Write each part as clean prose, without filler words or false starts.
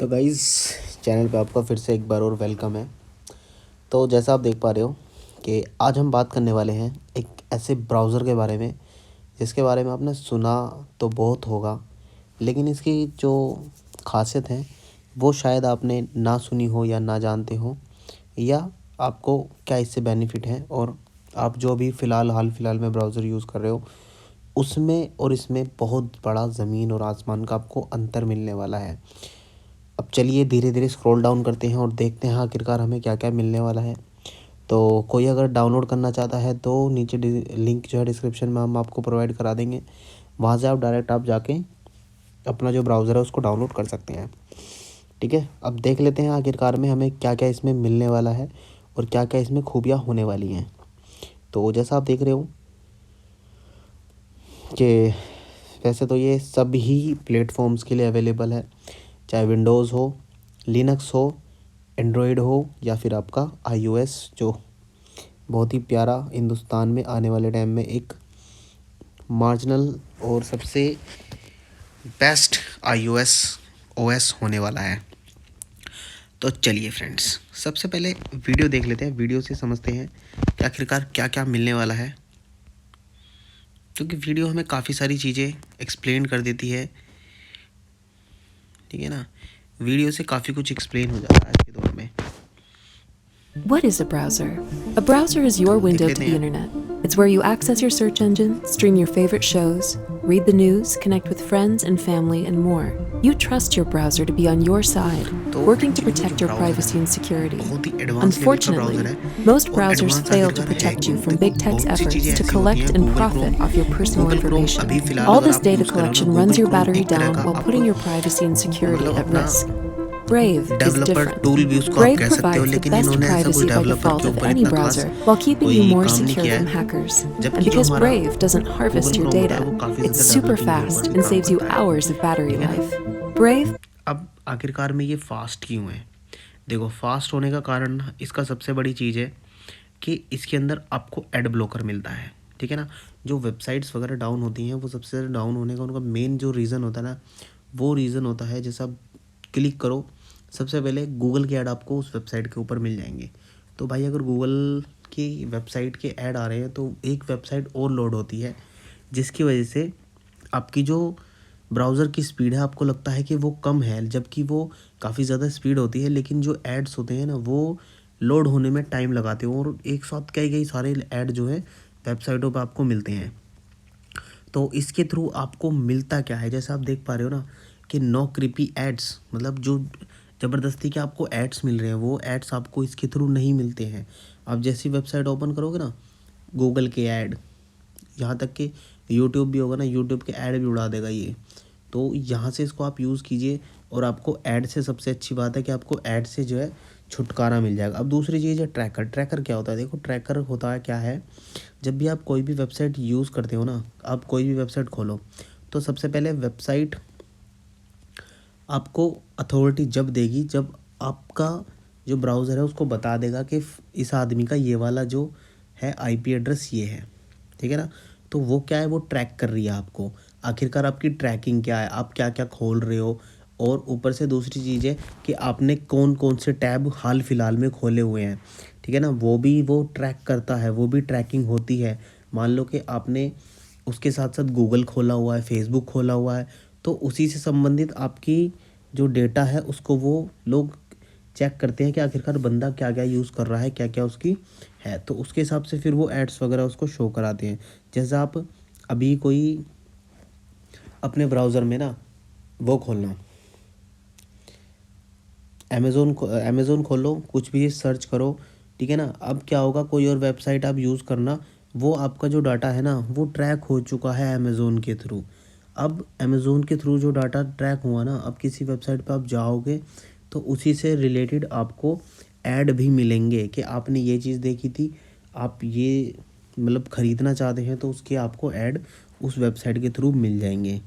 तो guys channel पे आपका फिर से एक बार और वेलकम है। तो जैसा आप देख पा रहे हो कि आज हम बात करने वाले हैं एक ऐसे ब्राउज़र के बारे में जिसके बारे में आपने सुना तो बहुत होगा, लेकिन इसकी जो ख़ासियत है वो शायद आपने ना सुनी हो या ना जानते हो, या आपको क्या इससे बेनिफिट है और आप जो अभी हाल फिलहाल में ब्राउज़र यूज़ कर रहे हो उसमें और इसमें बहुत बड़ा ज़मीन और आसमान का आपको अंतर मिलने वाला है। अब चलिए धीरे धीरे स्क्रॉल डाउन करते हैं और देखते हैं आखिरकार हमें क्या क्या मिलने वाला है। तो कोई अगर डाउनलोड करना चाहता है तो नीचे लिंक जो है डिस्क्रिप्शन में हम आपको प्रोवाइड करा देंगे, वहाँ से आप डायरेक्ट आप जाके अपना जो ब्राउज़र है उसको डाउनलोड कर सकते हैं। ठीक है, अब देख लेते हैं आखिरकार में हमें क्या क्या इसमें मिलने वाला है और क्या क्या इसमें खूबियाँ होने वाली हैं। तो जैसा आप देख रहे हो कि वैसे तो ये सभी प्लेटफॉर्म्स के लिए अवेलेबल है, चाहे विंडोज़ हो, लिनक्स हो, एंड्रॉयड हो या फिर आपका iOS, जो बहुत ही प्यारा हिंदुस्तान में आने वाले टाइम में एक मार्जिनल और सबसे बेस्ट iOS OS होने वाला है। तो चलिए फ्रेंड्स, सबसे पहले वीडियो देख लेते हैं, वीडियो से समझते हैं कि आखिरकार क्या क्या मिलने वाला है, क्योंकि वीडियो हमें काफ़ी सारी चीज़ें एक्सप्लेन कर देती है। ठीक है ना, वीडियो से काफ़ी कुछ एक्सप्लेन हो जाता है आज के दौर में। What is a browser? A browser is your window to the internet. It's where you access your search engine, stream your favorite shows, read the news, connect with friends and family, and more. You trust your browser to be on your side, working to protect your privacy and security. Unfortunately, most browsers fail to protect you from big tech's efforts to collect and profit off your personal information. All this data collection runs your battery down while putting your privacy and security at risk. Brave is developer different. Tool भी उसको आप Brave कह सकते हो, provides the लेकिन best इन्होंने ऐसा कोई privacy by डेवलपर default के of ऊपर any इतना खास browser, while keeping you कोई more काम नहीं secure किया from है। hackers. And जबकि जो because हमारा Brave doesn't harvest Google your Chrome होता है data, वो काफ़ी it's ज़्यादा super डेवलपिंग के ऊपर fast भी and काम saves you करता है। hours of battery ठीक है ना। life. Brave अब आखिरकार में ये फास्ट क्यों है? देखो, फास्ट होने का कारण इसका सबसे बड़ी चीज़ है कि इसके अंदर आपको एड ब्लॉकर मिलता है। ठीक है ना, जो वेबसाइट्स वगैरह डाउन होती हैं वो सबसे ज़्यादा डाउन होने का उनका मेन जो रीज़न होता है ना, वो रीज़न होता है जैसा आप क्लिक करो सबसे पहले गूगल के ऐड आपको उस वेबसाइट के ऊपर मिल जाएंगे। तो भाई अगर गूगल की वेबसाइट के ऐड आ रहे हैं तो एक वेबसाइट और लोड होती है, जिसकी वजह से आपकी जो ब्राउज़र की स्पीड है आपको लगता है कि वो कम है, जबकि वो काफ़ी ज़्यादा स्पीड होती है, लेकिन जो एड्स होते हैं ना वो लोड होने में टाइम लगाते हैं और एक साथ कई सारे ऐड जो है वेबसाइटों पर आपको मिलते हैं। तो इसके थ्रू आपको मिलता क्या है, जैसे आप देख पा रहे हो ना कि नो क्रीपी एड्स, मतलब जो ज़बरदस्ती के आपको एड्स मिल रहे हैं वो एड्स आपको इसके थ्रू नहीं मिलते हैं। आप जैसी वेबसाइट ओपन करोगे ना, गूगल के ऐड, यहाँ तक कि यूट्यूब भी होगा ना, यूट्यूब के ऐड भी उड़ा देगा ये। तो यहाँ से इसको आप यूज़ कीजिए और आपको ऐड से सबसे अच्छी बात है कि आपको ऐड से जो है छुटकारा मिल जाएगा। अब दूसरी चीज़ है ट्रैकर। ट्रैकर क्या होता है? देखो, ट्रैकर होता है क्या है, जब भी आप कोई भी वेबसाइट यूज़ करते हो ना, आप कोई भी वेबसाइट खोलो तो सबसे पहले वेबसाइट आपको अथॉरिटी जब देगी जब आपका जो ब्राउज़र है उसको बता देगा कि इस आदमी का ये वाला जो है आईपी एड्रेस ये है। ठीक है ना, तो वो क्या है, वो ट्रैक कर रही है आपको। आखिरकार आपकी ट्रैकिंग क्या है, आप क्या क्या खोल रहे हो, और ऊपर से दूसरी चीज़ है कि आपने कौन कौन से टैब हाल फिलहाल में खोले हुए हैं। ठीक है ना, वो भी वो ट्रैक करता है, वो भी ट्रैकिंग होती है। मान लो कि आपने उसके साथ साथ गूगल खोला हुआ है, फेसबुक खोला हुआ है, तो उसी से संबंधित आपकी जो डेटा है उसको वो लोग चेक करते हैं कि आखिरकार बंदा क्या क्या यूज़ कर रहा है, क्या क्या उसकी है, तो उसके हिसाब से फिर वो एड्स वगैरह उसको शो कराते हैं। जैसे आप अभी कोई अपने ब्राउज़र में ना वो खोलना, अमेज़ोन खोलो, कुछ भी सर्च करो। ठीक है ना, अब क्या होगा, कोई और वेबसाइट आप यूज़ करना, वो आपका जो डाटा है ना वो ट्रैक हो चुका है अमेज़ोन के थ्रू। अब अमेज़ोन के थ्रू जो डाटा ट्रैक हुआ ना, अब किसी वेबसाइट पे आप जाओगे तो उसी से रिलेटेड आपको ऐड भी मिलेंगे कि आपने ये चीज़ देखी थी, आप ये मतलब ख़रीदना चाहते हैं तो उसके आपको ऐड उस वेबसाइट के थ्रू मिल जाएंगे।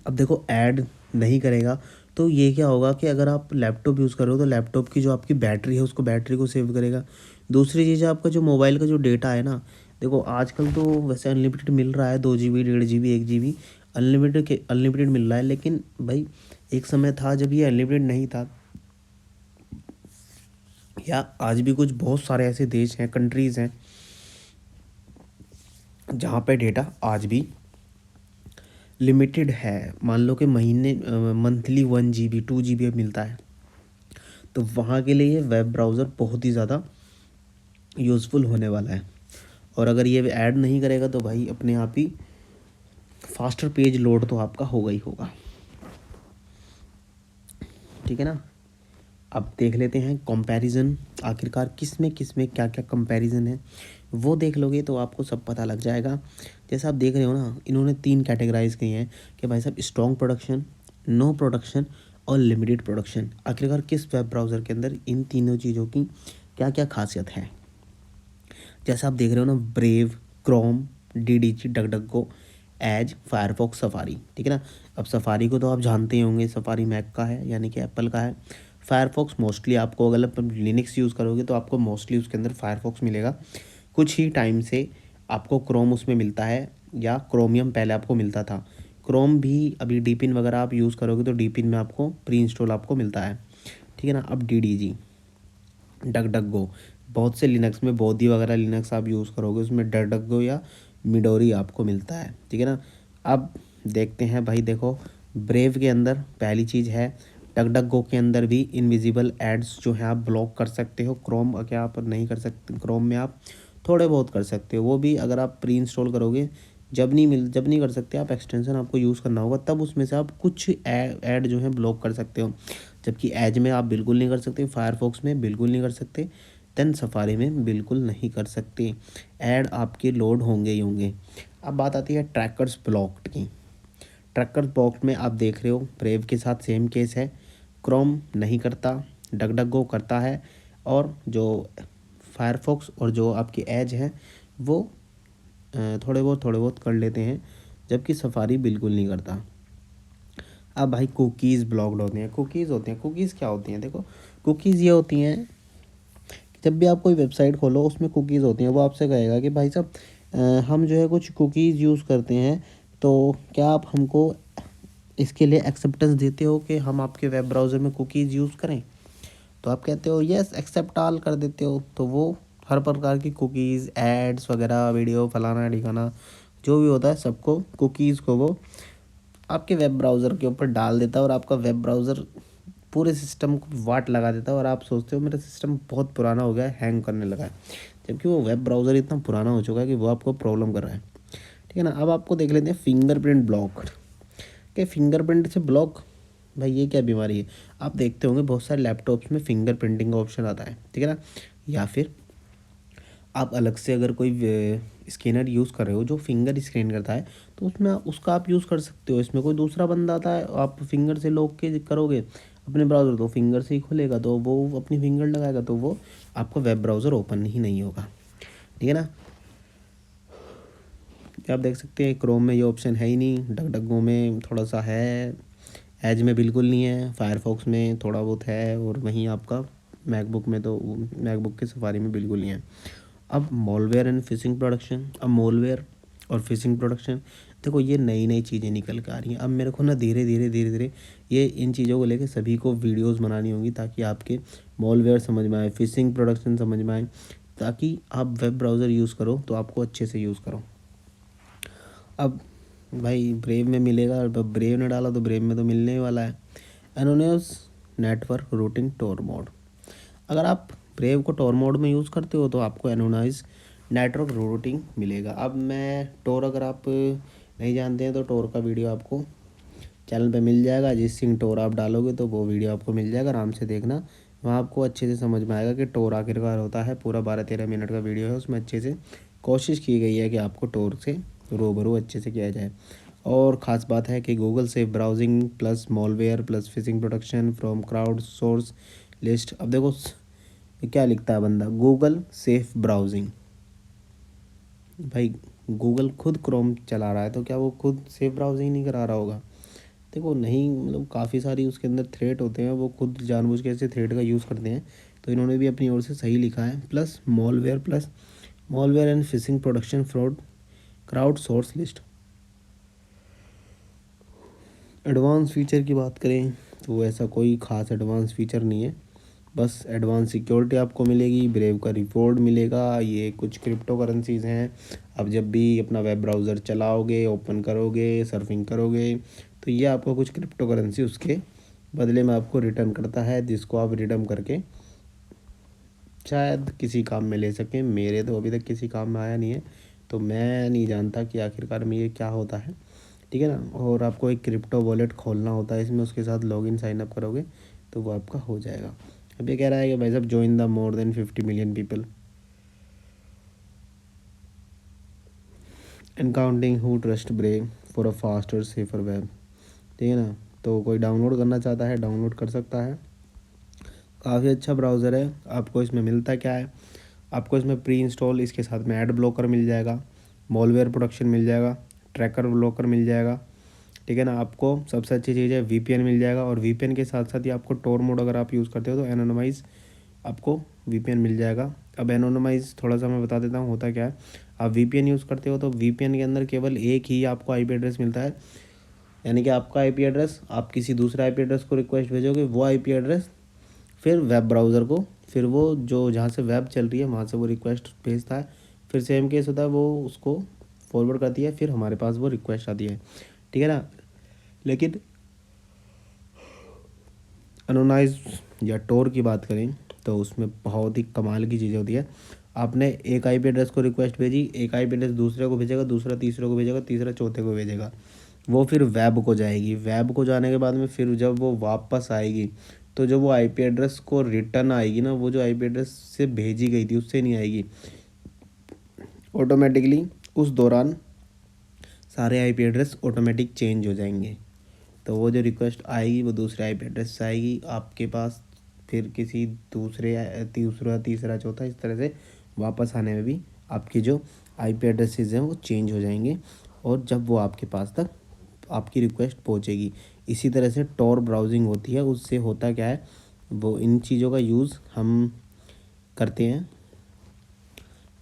अब देखो, ऐड नहीं करेगा तो ये क्या होगा कि अगर आप लैपटॉप यूज़ कर रहे हो तो लैपटॉप की जो आपकी बैटरी है उसको बैटरी को सेव करेगा। दूसरी चीज़ है आपका जो मोबाइल का जो डेटा है ना, देखो आजकल तो वैसे अनलिमिटेड मिल रहा है, 2 GB 1.5 GB 1 GB। अनलिमिटेड मिल रहा है। लेकिन भाई एक समय था जब ये अनलिमिटेड नहीं था, या आज भी कुछ बहुत सारे ऐसे देश हैं, कंट्रीज़ हैं जहाँ पे डेटा आज भी लिमिटेड है। मान लो कि मंथली 1 GB 2 GB मिलता है, तो वहाँ के लिए ये वेब ब्राउज़र बहुत ही ज़्यादा यूज़फुल होने वाला है। और अगर ये ऐड नहीं करेगा तो भाई अपने आप ही फास्टर पेज लोड तो आपका होगा ही होगा। ठीक है ना। अब देख लेते हैं कंपैरिजन, आखिरकार किस में क्या क्या कंपैरिजन है, वो देख लोगे तो आपको सब पता लग जाएगा। जैसे आप देख रहे हो ना, इन्होंने 3 कैटेगराइज की हैं कि भाई साहब स्ट्रॉन्ग प्रोडक्शन, नो प्रोडक्शन और लिमिटेड प्रोडक्शन। आखिरकार किस वेब ब्राउज़र के अंदर इन तीनों चीज़ों की क्या क्या खासियत है। जैसे आप देख रहे हो ना, Brave, Chrome, DDG, DuckDuckGo, Edge, Firefox, Safari. ठीक है ना। अब सफारी को तो आप जानते ही होंगे, सफारी मैक का है यानी कि एप्पल का है। फायरफॉक्स मोस्टली आपको, अगर आप लिनक्स यूज़ करोगे तो आपको मोस्टली उसके अंदर फायरफॉक्स मिलेगा। कुछ ही टाइम से आपको क्रोम उसमें मिलता है, या क्रोमियम पहले आपको मिलता था। क्रोम भी अभी डीपिन वगैरह आप यूज़ करोगे तो डीपिन में आपको प्री इंस्टॉल आपको मिलता है। ठीक है ना। अब DDG, डकडको, बहुत से लिनक्स में बोधी वगैरह लिनक्स आप यूज़ करोगे उसमें डकडको या मिडोरी आपको मिलता है। ठीक है ना। अब देखते हैं भाई, देखो ब्रेव के अंदर पहली चीज़ है, डकडको के अंदर भी इनविजिबल एड्स जो है आप ब्लॉक कर सकते हो। क्रोम क्या आप नहीं कर सकते, क्रोम में आप थोड़े बहुत कर सकते हो, वो भी अगर आप प्री इंस्टॉल करोगे। जब नहीं कर सकते आप, एक्सटेंशन आपको यूज़ करना होगा, तब उसमें से आप कुछ ऐड जो है ब्लॉक कर सकते हो। जबकि एज में आप बिल्कुल नहीं कर सकते, फायरफॉक्स में बिल्कुल नहीं कर सकते, देन सफारी में बिल्कुल नहीं कर सकते। ऐड आपके लोड होंगे ही होंगे। अब बात आती है ट्रैकर्स ब्लॉक्ड की। ट्रैकर्स ब्लॉक्ड में आप देख रहे हो ब्रेव के साथ सेम केस है, क्रोम नहीं करता, डकडको करता है, और जो फायरफॉक्स और जो आपकी एज है वो थोड़े बहुत कर लेते हैं, जबकि सफारी बिल्कुल नहीं करता। अब भाई कुकीज़ ब्लॉक्ड होते हैं। कुकीज़ क्या होती हैं, देखो कुकीज़ ये होती हैं, जब भी आप कोई वेबसाइट खोलो उसमें कुकीज़ होती हैं। वो आपसे कहेगा कि भाई साहब हम जो है कुछ कुकीज़ यूज़ करते हैं, तो क्या आप हमको इसके लिए एक्सेप्टेंस देते हो कि हम आपके वेब ब्राउज़र में कुकीज़ यूज़ करें। तो आप कहते हो यस एक्सेप्ट ऑल कर देते हो, तो वो हर प्रकार की कुकीज़, एड्स वगैरह, वीडियो फलाना ढिकाना जो भी होता है, सबको कुकीज़ को वो आपके वेब ब्राउज़र के ऊपर डाल देता है, और आपका वेब ब्राउज़र पूरे सिस्टम को वाट लगा देता है। और आप सोचते हो मेरा सिस्टम बहुत पुराना हो गया है, हैंग करने लगा है, जबकि वो वेब ब्राउज़र इतना पुराना हो चुका है कि वो आपको प्रॉब्लम कर रहा है। ठीक है ना। अब आपको देख लेते हैं फिंगरप्रिंट ब्लॉक के। फिंगरप्रिंट से ब्लॉक, भाई ये क्या बीमारी है। आप देखते होंगे बहुत सारे लैपटॉप्स में फिंगर प्रिंटिंग का ऑप्शन आता है। ठीक है ना। या फिर आप अलग से अगर कोई स्कैनर यूज़ कर रहे हो जो फिंगर स्कैन करता है, तो उसमें उसका आप यूज़ कर सकते हो। इसमें कोई दूसरा बंदा आता है, आप फिंगर से लॉक के करोगे अपने ब्राउज़र, तो फिंगर से ही खुलेगा, तो वो अपनी फिंगर लगाएगा, तो वो आपका वेब ब्राउज़र ओपन ही नहीं होगा। ठीक है ना। आप देख सकते हैं क्रोम में ये ऑप्शन है ही नहीं, डकडको में थोड़ा सा है, एज में बिल्कुल नहीं है, फायरफॉक्स में थोड़ा बहुत है, और वहीं आपका मैकबुक में, तो मैकबुक के सफारी में बिल्कुल नहीं है। अब मॉलवेयर एंड फिशिंग प्रोडक्शन। अब मॉलवेयर और फिशिंग प्रोडक्शन, देखो ये नई नई चीज़ें निकल के आ रही हैं। अब मेरे को ना धीरे धीरे ये इन चीज़ों को लेके सभी को वीडियोस बनानी होंगी, ताकि आपके मॉलवेयर समझ में आए, फिशिंग प्रोडक्शन समझ में आए, ताकि आप वेब ब्राउज़र यूज़ करो तो आपको अच्छे से यूज़ करो। अब भाई ब्रेव में मिलेगा, और ब्रेव ने डाला तो ब्रेव में तो मिलने ही वाला है। एनोनिमस नेटवर्क रूटिंग टोर मोड। अगर आप ब्रेव को टोर मोड में यूज़ करते हो तो आपको एनोनाइज नेटवर्क रूटिंग मिलेगा। अब मैं टोर, अगर आप नहीं जानते हैं तो टोर का वीडियो आपको चैनल पे मिल जाएगा। जिस सिंह टोर आप डालोगे तो वो वीडियो आपको मिल जाएगा, आराम से देखना, वहाँ आपको अच्छे से समझ में आएगा कि टोर आखिरकार होता है। पूरा 12-13 मिनट का वीडियो है, उसमें अच्छे से कोशिश की गई है कि आपको टोर से रूबरू अच्छे से किया जाए। और ख़ास बात है कि Google safe browsing plus malware plus fishing protection from crowd source list. अब देखो क्या लिखता है बंदा, गूगल सेफ ब्राउजिंग। भाई गूगल खुद क्रोम चला रहा है, तो क्या वो खुद सेफ ब्राउजिंग नहीं करा रहा होगा। देखो नहीं, मतलब काफ़ी सारी उसके अंदर थ्रेट होते हैं, वो खुद जानबूझ के ऐसे थ्रेट का यूज़ करते हैं, तो इन्होंने भी अपनी ओर से सही लिखा है। Plus malware and fishing production fraud crowd source list. Advance feature की बात करें तो ऐसा कोई ख़ास एडवांस फीचर नहीं है, बस एडवांस सिक्योरिटी आपको मिलेगी, ब्रेव का रिवॉर्ड मिलेगा, ये कुछ क्रिप्टो करेंसीज़ हैं। अब जब भी अपना वेब ब्राउज़र चलाओगे, ओपन करोगे, सर्फिंग करोगे, तो ये आपको कुछ क्रिप्टो करेंसी उसके बदले में आपको रिटर्न करता है, जिसको आप रिडीम करके शायद किसी काम में ले सकें। मेरे तो अभी तक किसी काम में आया नहीं है, तो मैं नहीं जानता कि आखिरकार में ये क्या होता है, ठीक है ना। और आपको एक क्रिप्टो वॉलेट खोलना होता है इसमें, उसके साथ लॉगिन साइन अप करोगे तो वो आपका हो जाएगा। अब ये कह रहा है कि भाई साहब join the more than 50 million people and counting who trust brave for a faster safer web, ठीक है ना। तो कोई डाउनलोड करना चाहता है डाउनलोड कर सकता है, काफ़ी अच्छा ब्राउज़र है। आपको इसमें मिलता क्या है, आपको इसमें प्री इंस्टॉल इसके साथ में ऐड ब्लॉकर मिल जाएगा, मॉलवेयर प्रोटेक्शन मिल जाएगा, ट्रैकर ब्लॉकर मिल जाएगा, ठीक है ना। आपको सबसे अच्छी चीज़ है वीपीएन मिल जाएगा, और वीपीएन के साथ साथ ही आपको टोर मोड अगर आप यूज़ करते हो तो एनोनिमाइज आपको वीपीएन मिल जाएगा। अब एनोनिमाइज थोड़ा सा मैं बता देता हूँ होता क्या है। आप वीपीएन यूज़ करते हो तो वीपीएन के अंदर केवल एक ही आपको आईपी एड्रेस मिलता है, यानी कि आपका आईपी एड्रेस, आप किसी दूसरे आईपी एड्रेस को रिक्वेस्ट भेजोगे, वो आईपी एड्रेस फिर वेब ब्राउज़र को, फिर वो जो जहाँ से वेब चल रही है वहाँ से वो रिक्वेस्ट भेजता है, फिर सेम केस होता है, वो उसको फॉरवर्ड करती है, फिर हमारे पास वो रिक्वेस्ट आती है, ठीक है ना। लेकिन एनोनाइज या टोर की बात करें तो उसमें बहुत ही कमाल की चीज़ें होती है। आपने एक आईपी एड्रेस को रिक्वेस्ट भेजी, एक आईपी एड्रेस दूसरे को भेजेगा, दूसरा तीसरे को भेजेगा, तीसरा चौथे को भेजेगा, वो फिर वेब को जाएगी। वेब को जाने के बाद में फिर जब वो वापस आएगी तो जो वो आईपी एड्रेस को रिटर्न आएगी ना, वो जो आईपी एड्रेस से भेजी गई थी उससे नहीं आएगी, ऑटोमेटिकली उस दौरान सारे आईपी एड्रेस ऑटोमेटिक चेंज हो जाएंगे। तो वो जो रिक्वेस्ट आएगी वो दूसरे आईपी एड्रेस से आएगी आपके पास, फिर किसी दूसरे तीसरा तीसरा चौथा इस तरह से वापस आने में भी आपकी जो आईपी एड्रेसेस हैं वो चेंज हो जाएंगे, और जब वो आपके पास तक आपकी रिक्वेस्ट पहुंचेगी। इसी तरह से टॉर ब्राउजिंग होती है, उससे होता क्या है, वो इन चीज़ों का यूज़ हम करते हैं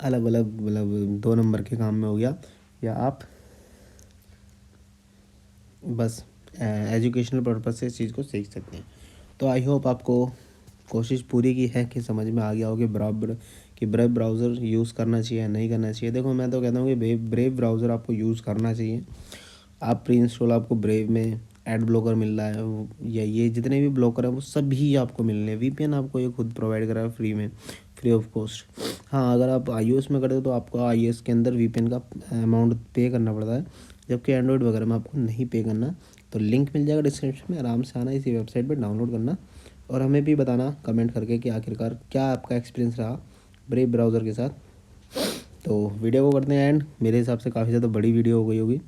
अलग अलग, मतलब 2 नंबर के काम में हो गया, या आप बस एजुकेशनल पर्पज़ से इस चीज़ को सीख सकते हैं। तो आई होप आपको कोशिश पूरी की है कि समझ में आ गया हो कि ब्रेव ब्राउज़र यूज़ करना चाहिए या नहीं करना चाहिए। देखो मैं तो कहता हूँ कि ब्रेव ब्राउज़र आपको यूज़ करना चाहिए। आप प्री इंस्टॉल आपको ब्रेव में एड ब्लॉकर मिल रहा है, या ये जितने भी ब्लॉकर हैं वो सभी आपको मिल रहे हैं। वीपीएन आपको ये खुद प्रोवाइड करा है फ्री में, फ्री ऑफ कॉस्ट। हाँ, अगर आप iOS में करते हो तो आपको iOS के अंदर वीपीएन का अमाउंट पे करना पड़ता है, जबकि एंड्रॉयड वगैरह में आपको नहीं पे करना। तो लिंक मिल जाएगा डिस्क्रिप्शन में, आराम से आना इसी वेबसाइट पर डाउनलोड करना, और हमें भी बताना कमेंट करके कि आखिरकार क्या आपका एक्सपीरियंस रहा ब्रेव ब्राउज़र के साथ। तो वीडियो को करते हैं एंड, मेरे हिसाब से काफ़ी ज़्यादा बड़ी वीडियो हो गई होगी।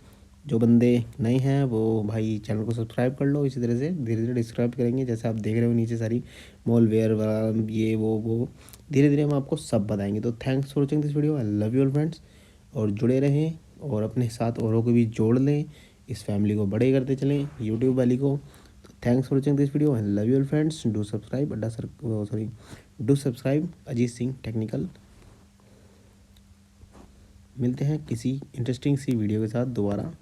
जो बंदे नए हैं वो भाई चैनल को सब्सक्राइब कर लो, इसी तरह से धीरे धीरे डिस्क्राइब करेंगे, जैसे आप देख रहे हो नीचे सारी मॉलवेयर वाला ये वो धीरे धीरे हम आपको सब बताएंगे। तो thanks for watching this video, I love you all friends, और जुड़े रहें और अपने साथ औरों को भी जोड़ लें, इस फैमिली को बड़े करते चलें यूट्यूब वाली को। तो thanks for watching this video, I love you all friends, do subscribe Ajit Singh technical. मिलते हैं किसी इंटरेस्टिंग सी वीडियो के साथ दोबारा।